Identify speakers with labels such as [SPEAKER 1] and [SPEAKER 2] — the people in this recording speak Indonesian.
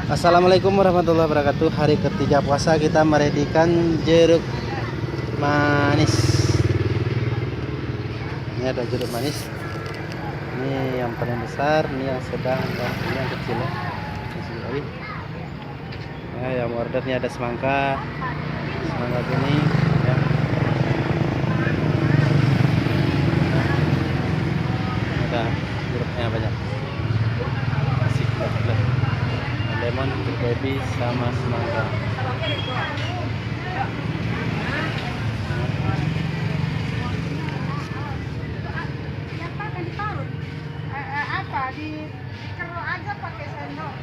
[SPEAKER 1] Assalamualaikum warahmatullahi wabarakatuh. Hari ketiga puasa kita meredikan jeruk manis. Ini ada jeruk manis. Ini yang paling besar, ini yang sedang, dan ini yang kecil ya. Nah, yang ordernya ada semangka kuning ya. Ada jeruknya banyak. Asik banget. Lemon, jeruk baby sama semangka.
[SPEAKER 2] Apa dikeruk aja pakai sendok.